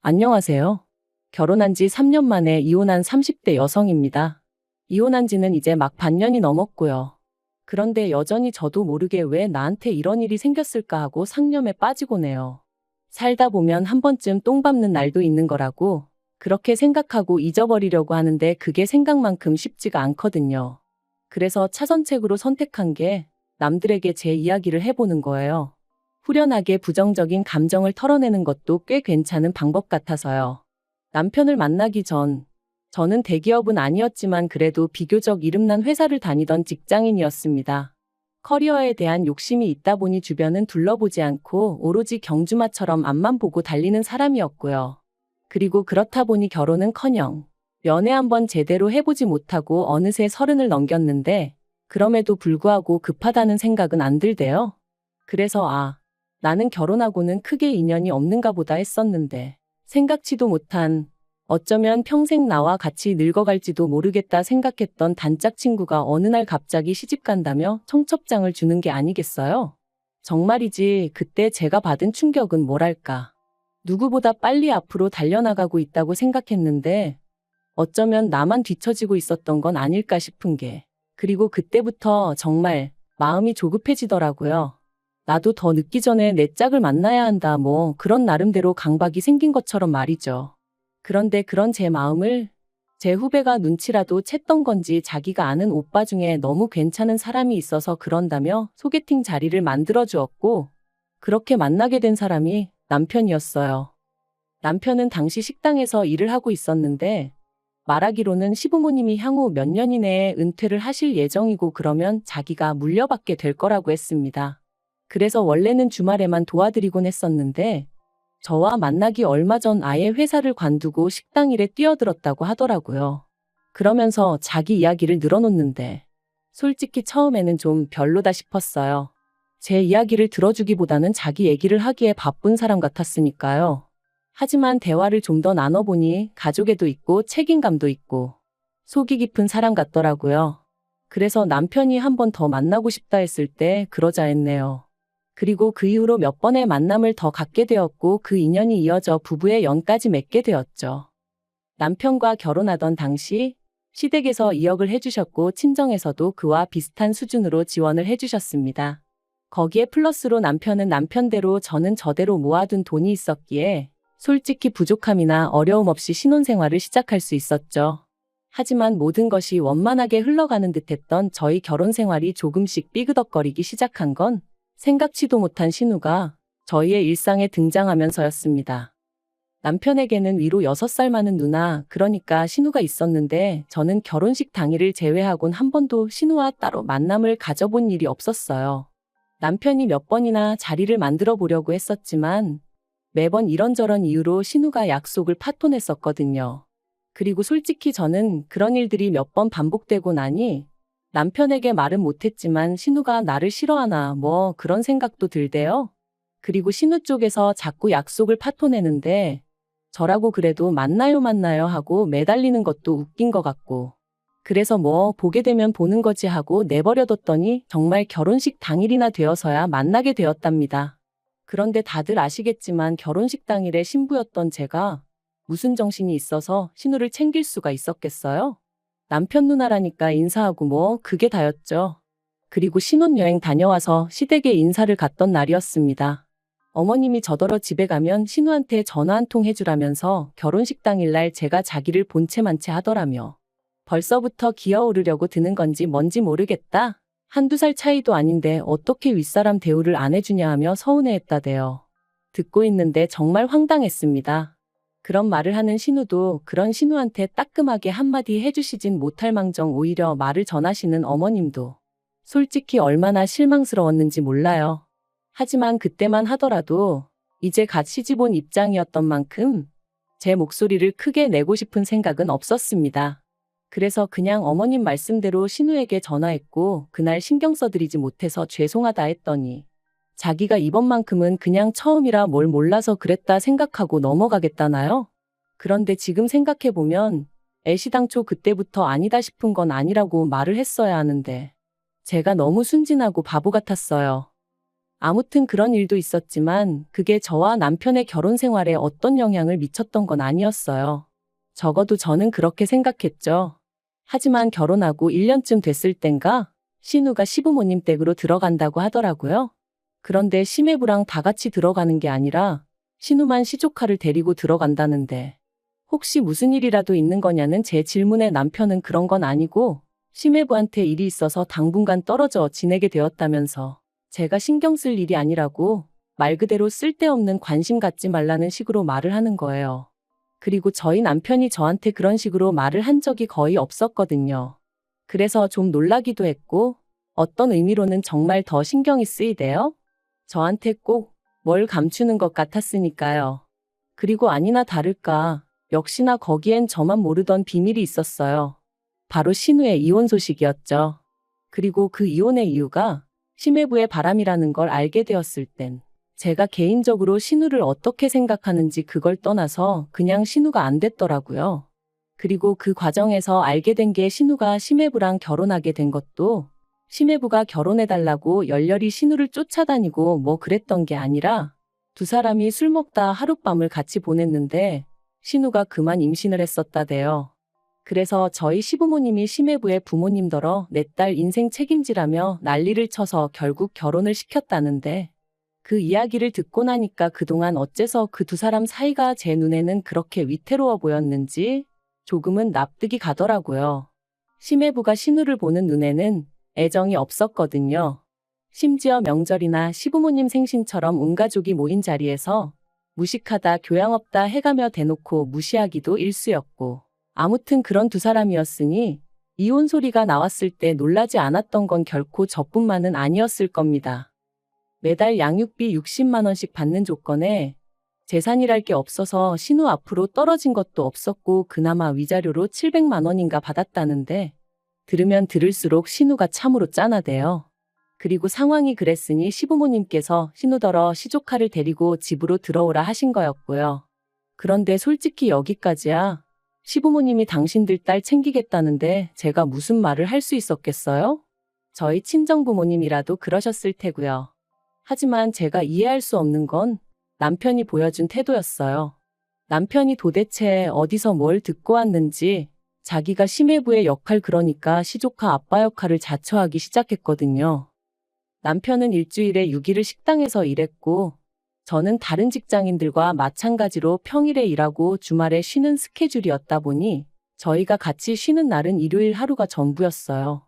안녕하세요. 결혼한 지 3년 만에 이혼한 30대 여성입니다. 이혼한 지는 이제 막 반년이 넘었고요. 그런데 여전히 저도 모르게 왜 나한테 이런 일이 생겼을까 하고 상념에 빠지곤 해요. 살다 보면 한 번쯤 똥 밟는 날도 있는 거라고 그렇게 생각하고 잊어버리려고 하는데 그게 생각만큼 쉽지가 않거든요. 그래서 차선책으로 선택한 게 남들에게 제 이야기를 해보는 거예요. 후련하게 부정적인 감정을 털어내는 것도 꽤 괜찮은 방법 같아서요. 남편을 만나기 전, 저는 대기업은 아니었지만 그래도 비교적 이름난 회사를 다니던 직장인이었습니다. 커리어에 대한 욕심이 있다 보니 주변은 둘러보지 않고 오로지 경주마처럼 앞만 보고 달리는 사람이었고요. 그리고 그렇다 보니 결혼은커녕 연애 한번 제대로 해보지 못하고 어느새 30을 넘겼는데 그럼에도 불구하고 급하다는 생각은 안 들대요. 그래서 나는 결혼하고는 크게 인연이 없는가 보다 했었는데 생각지도 못한 어쩌면 평생 나와 같이 늙어갈지도 모르겠다 생각했던 단짝 친구가 어느 날 갑자기 시집간다며 청첩장을 주는 게 아니겠어요? 정말이지 그때 제가 받은 충격은 뭐랄까. 누구보다 빨리 앞으로 달려나가고 있다고 생각했는데 어쩌면 나만 뒤처지고 있었던 건 아닐까 싶은 게 그리고 그때부터 정말 마음이 조급해지더라고요. 나도 더 늦기 전에 내 짝을 만나야 한다 뭐 그런 나름대로 강박이 생긴 것처럼 말이죠. 그런데 그런 제 마음을 제 후배가 눈치라도 챘던 건지 자기가 아는 오빠 중에 너무 괜찮은 사람이 있어서 그런다며 소개팅 자리를 만들어 주었고 그렇게 만나게 된 사람이 남편이었어요. 남편은 당시 식당에서 일을 하고 있었는데 말하기로는 시부모님이 향후 몇 년 이내에 은퇴를 하실 예정이고 그러면 자기가 물려받게 될 거라고 했습니다. 그래서 원래는 주말에만 도와드리곤 했었는데 저와 만나기 얼마 전 아예 회사를 관두고 식당 일에 뛰어들었다고 하더라고요. 그러면서 자기 이야기를 늘어놓는데 솔직히 처음에는 좀 별로다 싶었어요. 제 이야기를 들어주기보다는 자기 얘기를 하기에 바쁜 사람 같았으니까요. 하지만 대화를 좀 더 나눠보니 가족애도 있고 책임감도 있고 속이 깊은 사람 같더라고요. 그래서 남편이 한 번 더 만나고 싶다 했을 때 그러자 했네요. 그리고 그 이후로 몇 번의 만남을 더 갖게 되었고 그 인연이 이어져 부부의 연까지 맺게 되었죠. 남편과 결혼하던 당시 시댁에서 2억을 해주셨고 친정에서도 그와 비슷한 수준으로 지원을 해주셨습니다. 거기에 플러스로 남편은 남편대로 저는 저대로 모아둔 돈이 있었기에 솔직히 부족함이나 어려움 없이 신혼생활을 시작할 수 있었죠. 하지만 모든 것이 원만하게 흘러가는 듯했던 저희 결혼 생활이 조금씩 삐그덕거리기 시작한 건 생각지도 못한 신우가 저희의 일상에 등장하면서였습니다. 남편에게는 위로 6살 많은 누나, 그러니까 신우가 있었는데 저는 결혼식 당일을 제외하곤 한 번도 신우와 따로 만남을 가져본 일이 없었어요. 남편이 몇 번이나 자리를 만들어 보려고 했었지만 매번 이런저런 이유로 신우가 약속을 파토냈었거든요. 그리고 솔직히 저는 그런 일들이 몇 번 반복되고 나니 남편에게 말은 못했지만 신우가 나를 싫어하나 뭐 그런 생각도 들대요. 그리고 신우 쪽에서 자꾸 약속을 파토내는데 저라고 그래도 만나요 하고 매달리는 것도 웃긴 것 같고 그래서 뭐 보게 되면 보는 거지 하고 내버려뒀더니 정말 결혼식 당일이나 되어서야 만나게 되었답니다. 그런데 다들 아시겠지만 결혼식 당일에 신부였던 제가 무슨 정신이 있어서 신우를 챙길 수가 있었겠어요? 남편 누나라니까 인사하고 뭐 그게 다였죠. 그리고 신혼여행 다녀와서 시댁에 인사를 갔던 날이었습니다. 어머님이 저더러 집에 가면 신우한테 전화 한 통 해주라면서 결혼식 당일날 제가 자기를 본체 만체 하더라며. 벌써부터 기어오르려고 드는 건지 뭔지 모르겠다. 한두 살 차이도 아닌데 어떻게 윗사람 대우를 안 해주냐 하며 서운해했다대요. 듣고 있는데 정말 황당했습니다. 그런 말을 하는 신우도 그런 신우한테 따끔하게 한마디 해주시진 못할 망정 오히려 말을 전하시는 어머님도 솔직히 얼마나 실망스러웠는지 몰라요. 하지만 그때만 하더라도 이제 갓 시집 온 입장이었던 만큼 제 목소리를 크게 내고 싶은 생각은 없었습니다. 그래서 그냥 어머님 말씀대로 신우에게 전화했고 그날 신경 써드리지 못해서 죄송하다 했더니 자기가 이번만큼은 그냥 처음이라 뭘 몰라서 그랬다 생각하고 넘어가겠다나요? 그런데 지금 생각해보면 애시당초 그때부터 아니다 싶은 건 아니라고 말을 했어야 하는데 제가 너무 순진하고 바보 같았어요. 아무튼 그런 일도 있었지만 그게 저와 남편의 결혼 생활에 어떤 영향을 미쳤던 건 아니었어요. 적어도 저는 그렇게 생각했죠. 하지만 결혼하고 1년쯤 됐을 땐가 신우가 시부모님 댁으로 들어간다고 하더라고요. 그런데 시매부랑 다 같이 들어가는 게 아니라 신우만 시조카를 데리고 들어간다는데 혹시 무슨 일이라도 있는 거냐는 제 질문에 남편은 그런 건 아니고 시매부한테 일이 있어서 당분간 떨어져 지내게 되었다면서 제가 신경 쓸 일이 아니라고 말 그대로 쓸데없는 관심 갖지 말라는 식으로 말을 하는 거예요. 그리고 저희 남편이 저한테 그런 식으로 말을 한 적이 거의 없었거든요. 그래서 좀 놀라기도 했고 어떤 의미로는 정말 더 신경이 쓰이대요. 저한테 꼭 뭘 감추는 것 같았으니까요. 그리고 아니나 다를까 역시나 거기엔 저만 모르던 비밀이 있었어요. 바로 신우의 이혼 소식이었죠. 그리고 그 이혼의 이유가 심해부의 바람이라는 걸 알게 되었을 땐 제가 개인적으로 신우를 어떻게 생각하는지 그걸 떠나서 그냥 신우가 안 됐더라고요. 그리고 그 과정에서 알게 된 게 신우가 심해부랑 결혼하게 된 것도 심해부가 결혼해달라고 열렬히 신우를 쫓아다니고 뭐 그랬던 게 아니라 두 사람이 술 먹다 하룻밤을 같이 보냈는데 신우가 그만 임신을 했었다대요. 그래서 저희 시부모님이 심해부의 부모님더러 내 딸 인생 책임지라며 난리를 쳐서 결국 결혼을 시켰다는데 그 이야기를 듣고 나니까 그동안 어째서 그 두 사람 사이가 제 눈에는 그렇게 위태로워 보였는지 조금은 납득이 가더라고요. 심해부가 신우를 보는 눈에는 애정이 없었거든요. 심지어 명절이나 시부모님 생신처럼 온 가족이 모인 자리에서 무식하다 교양 없다 해가며 대놓고 무시하기도 일쑤였고 아무튼 그런 두 사람이었으니 이혼 소리가 나왔을 때 놀라지 않았던 건 결코 저뿐만은 아니었을 겁니다. 매달 양육비 60만 원씩 받는 조건에 재산이랄 게 없어서 신우 앞으로 떨어진 것도 없었고 그나마 위자료로 700만 원인가 받았다는데 들으면 들을수록 신우가 참으로 짠하대요. 그리고 상황이 그랬으니 시부모님께서 신우더러 시조카를 데리고 집으로 들어오라 하신 거였고요. 그런데 솔직히 여기까지야. 시부모님이 당신들 딸 챙기겠다는데 제가 무슨 말을 할 수 있었겠어요? 저희 친정부모님이라도 그러셨을 테고요. 하지만 제가 이해할 수 없는 건 남편이 보여준 태도였어요. 남편이 도대체 어디서 뭘 듣고 왔는지 자기가 심해부의 역할 그러니까 시조카 아빠 역할을 자처하기 시작했거든요. 남편은 일주일에 6일을 식당에서 일했고 저는 다른 직장인들과 마찬가지로 평일에 일하고 주말에 쉬는 스케줄이었다 보니 저희가 같이 쉬는 날은 일요일 하루가 전부였어요.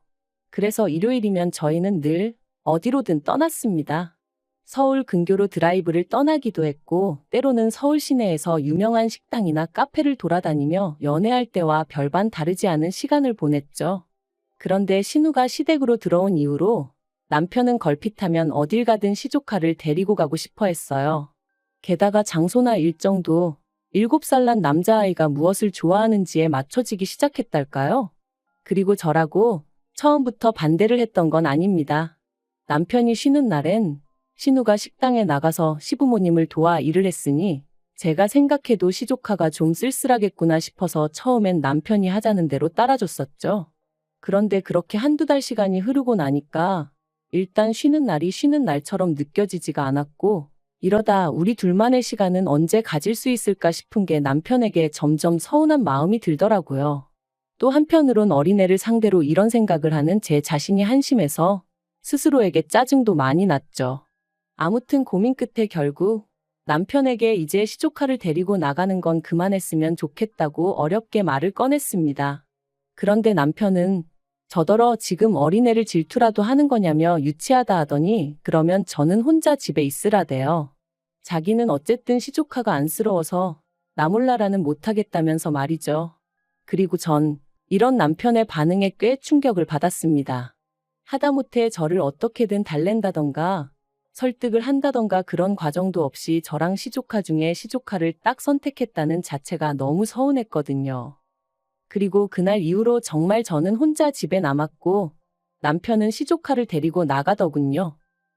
그래서 일요일이면 저희는 늘 어디로든 떠났습니다. 서울 근교로 드라이브를 떠나기도 했고 때로는 서울 시내에서 유명한 식당이나 카페를 돌아다니며 연애할 때와 별반 다르지 않은 시간을 보냈죠. 그런데 신우가 시댁으로 들어온 이후로 남편은 걸핏하면 어딜 가든 시조카를 데리고 가고 싶어 했어요. 게다가 장소나 일정도 7살 난 남자아이가 무엇을 좋아하는지에 맞춰지기 시작했달까요? 그리고 저라고 처음부터 반대를 했던 건 아닙니다. 남편이 쉬는 날엔 신우가 식당에 나가서 시부모님을 도와 일을 했으니 제가 생각해도 시조카가 좀 쓸쓸하겠구나 싶어서 처음엔 남편이 하자는 대로 따라줬었죠. 그런데 그렇게 한두 달 시간이 흐르고 나니까 일단 쉬는 날이 쉬는 날처럼 느껴지지가 않았고 이러다 우리 둘만의 시간은 언제 가질 수 있을까 싶은 게 남편에게 점점 서운한 마음이 들더라고요. 또 한편으론 어린애를 상대로 이런 생각을 하는 제 자신이 한심해서 스스로에게 짜증도 많이 났죠. 아무튼 고민 끝에 결국 남편에게 이제 시조카를 데리고 나가는 건 그만했으면 좋겠다고 어렵게 말을 꺼냈습니다. 그런데 남편은 저더러 지금 어린애를 질투라도 하는 거냐며 유치하다 하더니 그러면 저는 혼자 집에 있으라대요. 자기는 어쨌든 시조카가 안쓰러워서 나 몰라라는 못하겠다면서 말이죠. 그리고 전 이런 남편의 반응에 꽤 충격을 받았습니다. 하다못해 저를 어떻게든 달랜다던가 설득을 한다던가 그런 과정도 없이 저랑 시조카 중에 시조카를 딱 선택했다는 자체가 너무 서운했거든요. 그리고 그날 이후로 정말 저는 혼자 집에 남았고 남편은 시조카를 데리고 나가더군요.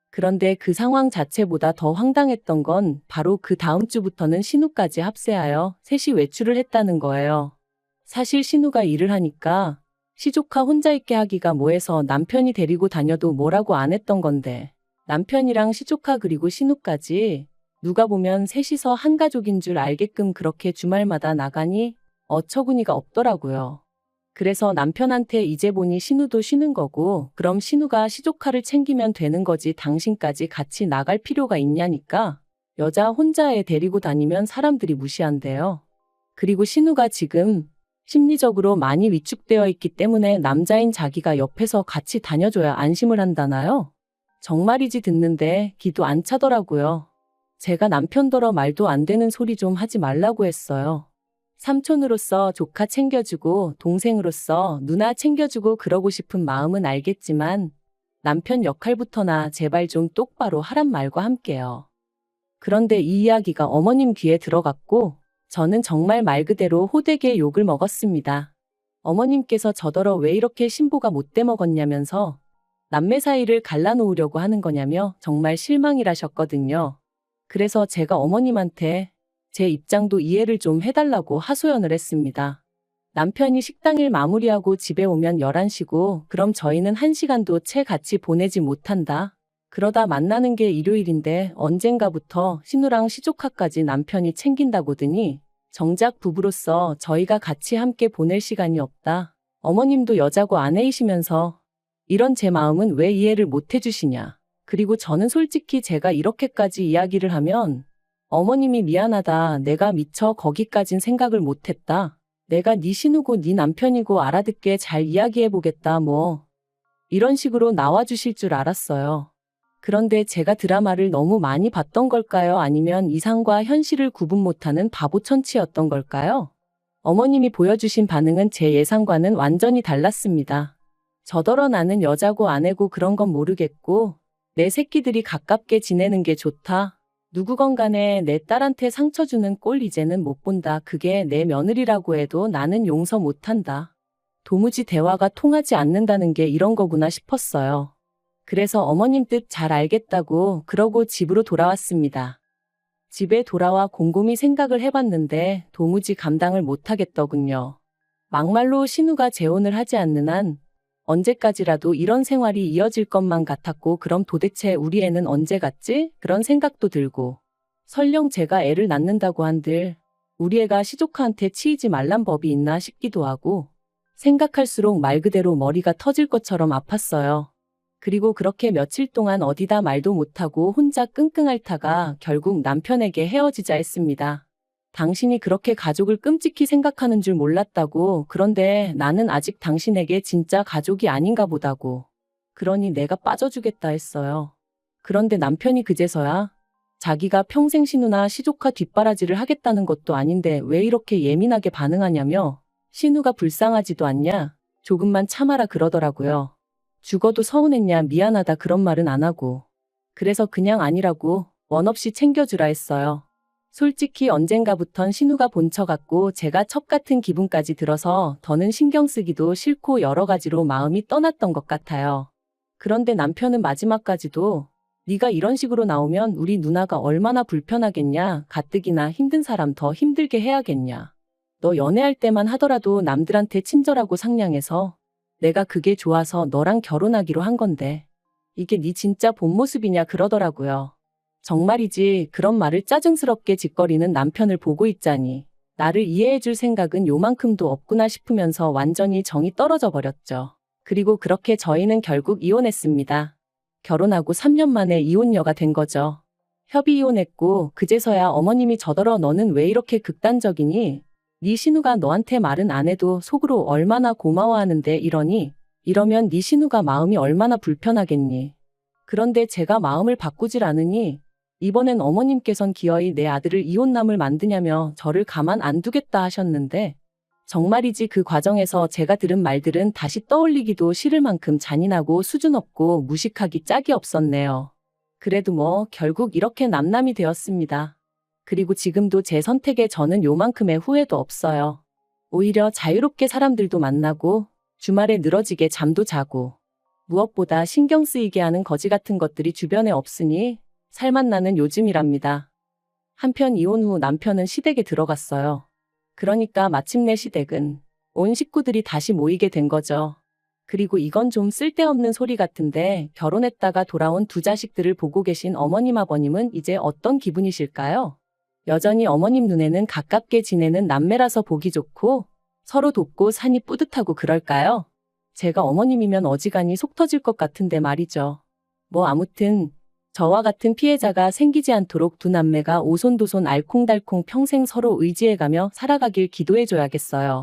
그런데 그 상황 자체보다 더 황당했던 건 바로 그 다음 주부터는 신우까지 합세하여 셋이 외출을 했다는 거예요. 사실 신우가 일을 하니까 시조카 혼자 있게 하기가 뭐해서 남편이 데리고 다녀도 뭐라고 안 했던 건데 남편이랑 시조카 그리고 신우까지 누가 보면 셋이서 한 가족인 줄 알게끔 그렇게 주말마다 나가니 어처구니가 없더라고요. 그래서 남편한테 이제 보니 신우도 쉬는 거고 그럼 신우가 시조카를 챙기면 되는 거지 당신까지 같이 나갈 필요가 있냐니까 여자 혼자 애 데리고 다니면 사람들이 무시한대요. 그리고 신우가 지금 심리적으로 많이 위축되어 있기 때문에 남자인 자기가 옆에서 같이 다녀줘야 안심을 한다나요? 정말이지 듣는데 기도 안 차더라고요. 제가 남편더러 말도 안 되는 소리 좀 하지 말라고 했어요. 삼촌으로서 조카 챙겨주고 동생으로서 누나 챙겨주고 그러고 싶은 마음은 알겠지만 남편 역할부터나 제발 좀 똑바로 하란 말과 함께요. 그런데 이 이야기가 어머님 귀에 들어갔고 저는 정말 말 그대로 호되게 욕을 먹었습니다. 어머님께서 저더러 왜 이렇게 신보가 못돼 먹었냐면서 남매 사이를 갈라놓으려고 하는 거냐며 정말 실망이라셨거든요. 그래서 제가 어머님한테 제 입장도 이해를 좀 해달라고 하소연을 했습니다. 남편이 식당일 마무리하고 집에 오면 11시고 그럼 저희는 1시간도 채 같이 보내지 못한다. 그러다 만나는 게 일요일인데 언젠가부터 신우랑 시조카까지 남편이 챙긴다고더니 정작 부부로서 저희가 같이 함께 보낼 시간이 없다. 어머님도 여자고 아내이시면서 이런 제 마음은 왜 이해를 못 해주시냐. 그리고 저는 솔직히 제가 이렇게까지 이야기를 하면 어머님이 미안하다. 내가 미처 거기까진 생각을 못했다. 내가 네 신우고 네 남편이고 알아듣게 잘 이야기해보겠다 뭐 이런 식으로 나와주실 줄 알았어요. 그런데 제가 드라마를 너무 많이 봤던 걸까요? 아니면 이상과 현실을 구분 못하는 바보천치였던 걸까요? 어머님이 보여주신 반응은 제 예상과는 완전히 달랐습니다. 저더러 나는 여자고 아내고 그런 건 모르겠고 내 새끼들이 가깝게 지내는 게 좋다. 누구건 간에 내 딸한테 상처 주는 꼴 이제는 못 본다. 그게 내 며느리라고 해도 나는 용서 못한다. 도무지 대화가 통하지 않는다는 게 이런 거구나 싶었어요. 그래서 어머님 뜻 잘 알겠다고 그러고 집으로 돌아왔습니다. 집에 돌아와 곰곰이 생각을 해봤는데 도무지 감당을 못하겠더군요. 막말로 신우가 재혼을 하지 않는 한 언제까지라도 이런 생활이 이어질 것만 같았고 그럼 도대체 우리 애는 언제 갔지? 그런 생각도 들고 설령 제가 애를 낳는다고 한들 우리 애가 시조카한테 치이지 말란 법이 있나 싶기도 하고 생각할수록 말 그대로 머리가 터질 것처럼 아팠어요. 그리고 그렇게 며칠 동안 어디다 말도 못하고 혼자 끙끙 앓다가 결국 남편에게 헤어지자 했습니다. 당신이 그렇게 가족을 끔찍히 생각하는 줄 몰랐다고. 그런데 나는 아직 당신에게 진짜 가족이 아닌가 보다고. 그러니 내가 빠져주겠다 했어요. 그런데 남편이 그제서야 자기가 평생 신우나 시조카 뒷바라지를 하겠다는 것도 아닌데 왜 이렇게 예민하게 반응하냐며 신우가 불쌍하지도 않냐? 조금만 참아라 그러더라고요. 죽어도 서운했냐 미안하다 그런 말은 안 하고 그래서 그냥 아니라고 원 없이 챙겨주라 했어요. 솔직히 언젠가부턴 신우가 본처 같고 제가 첩 같은 기분까지 들어서 더는 신경 쓰기도 싫고 여러 가지로 마음이 떠났던 것 같아요. 그런데 남편은 마지막까지도 네가 이런 식으로 나오면 우리 누나가 얼마나 불편하겠냐. 가뜩이나 힘든 사람 더 힘들게 해야겠냐. 너 연애할 때만 하더라도 남들한테 친절하고 상냥해서 내가 그게 좋아서 너랑 결혼하기로 한 건데 이게 네 진짜 본 모습이냐 그러더라고요. 정말이지 그런 말을 짜증스럽게 짓거리는 남편을 보고 있자니 나를 이해해줄 생각은 요만큼도 없구나 싶으면서 완전히 정이 떨어져 버렸죠. 그리고 그렇게 저희는 결국 이혼했습니다. 결혼하고 3년 만에 이혼녀가 된 거죠. 협의 이혼했고 그제서야 어머님이 저더러 너는 왜 이렇게 극단적이니? 네 신우가 너한테 말은 안 해도 속으로 얼마나 고마워하는데 이러면 네 신우가 마음이 얼마나 불편하겠니. 그런데 제가 마음을 바꾸질 않으니 이번엔 어머님께선 기어이 내 아들을 이혼남을 만드냐며 저를 가만 안 두겠다 하셨는데 정말이지 그 과정에서 제가 들은 말들은 다시 떠올리기도 싫을 만큼 잔인하고 수준 없고 무식하기 짝이 없었네요. 그래도 뭐 결국 이렇게 남남이 되었습니다. 그리고 지금도 제 선택에 저는 요만큼의 후회도 없어요. 오히려 자유롭게 사람들도 만나고 주말에 늘어지게 잠도 자고 무엇보다 신경 쓰이게 하는 거지 같은 것들이 주변에 없으니 살맛 나는 요즘이랍니다. 한편 이혼 후 남편은 시댁에 들어갔어요. 그러니까 마침내 시댁은 온 식구들이 다시 모이게 된 거죠. 그리고 이건 좀 쓸데없는 소리 같은데 결혼했다가 돌아온 두 자식들을 보고 계신 어머님 아버님은 이제 어떤 기분이실까요? 여전히 어머님 눈에는 가깝게 지내는 남매라서 보기 좋고 서로 돕고 사니 뿌듯하고 그럴까요? 제가 어머님이면 어지간히 속 터질 것 같은데 말이죠. 뭐 아무튼 저와 같은 피해자가 생기지 않도록 두 남매가 오손도손 알콩달콩 평생 서로 의지해가며 살아가길 기도해줘야겠어요.